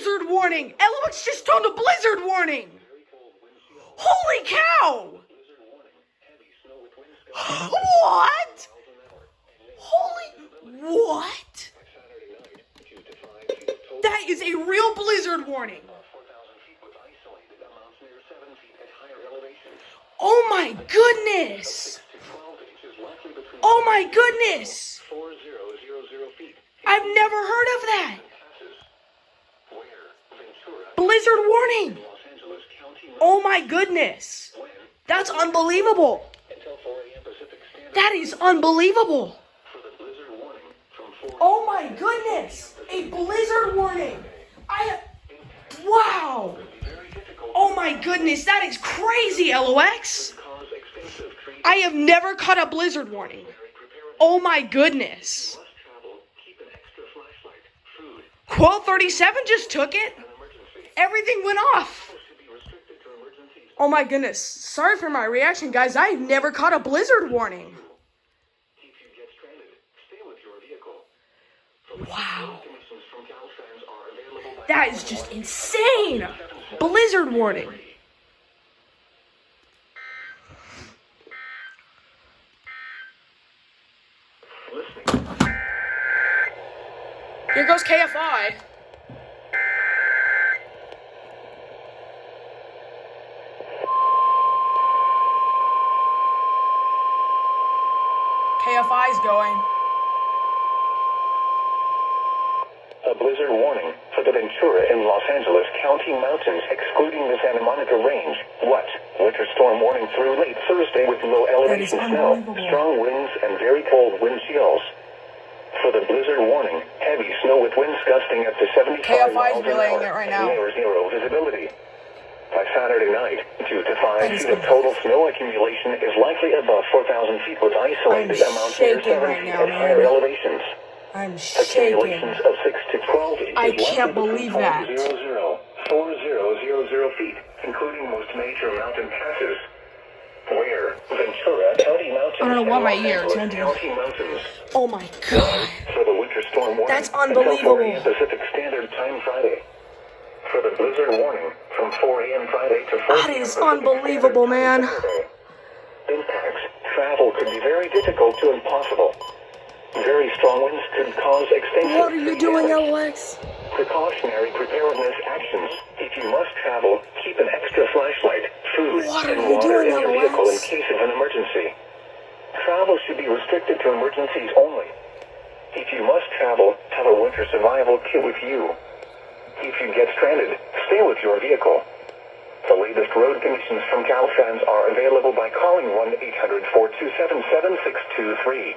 blizzard warning! LOX just turned a blizzard warning! Holy cow! What? Holy... What? That is a real blizzard warning! Oh my goodness! Oh my goodness! I've never heard of that! Blizzard warning! Oh my goodness! That's unbelievable! That is unbelievable! Oh my goodness! A blizzard warning! Wow! Oh my goodness, that is crazy, LOX! I have never caught a blizzard warning. Oh my goodness. Quote 37 just took it. Everything went off. Oh my goodness. Sorry for my reaction, guys. I've never caught a blizzard warning. Wow. That is just insane. Blizzard warning. Here goes KFI. KFI's going. A blizzard warning for the Ventura and Los Angeles County mountains, excluding the Santa Monica Range. What? Winter storm warning through late Thursday with low elevation snow, strong winds, and very cold wind chills. For the blizzard warning, heavy snow with winds gusting up to 75 KFI's miles an relaying hour it right and now. near zero visibility. By Saturday night, 2 to 5 feet of total snow accumulation is likely above 4,000 feet with isolated amounts near 7 right feet now, at man. higher elevations. I'm shaking. Accumulations of 6 to 12 inches. I can't believe that. 40,000 feet, including most major mountain passes. Where Ventura County Mountains I don't know what my and ear Los turned Angeles to. County Mountains. Oh my god. For the winter storm warning. That's until 4 unbelievable. a.m. Pacific Standard Time Friday. For the blizzard warning from 4 a.m. Friday to 4 That is unbelievable, man. Impacts. Travel could be very difficult to impossible. Very strong winds could cause extensive. What are you doing, LOX? Precautionary preparedness actions. If you must travel, keep an extra flashlight, food, What are and you water doing, in your vehicle in LOX? case of an emergency. Travel should be restricted to emergencies only. If you must travel, have a winter survival kit with you. If you get stranded, stay with your vehicle. The latest road conditions from Caltrans are available by calling 1-800-427-7623.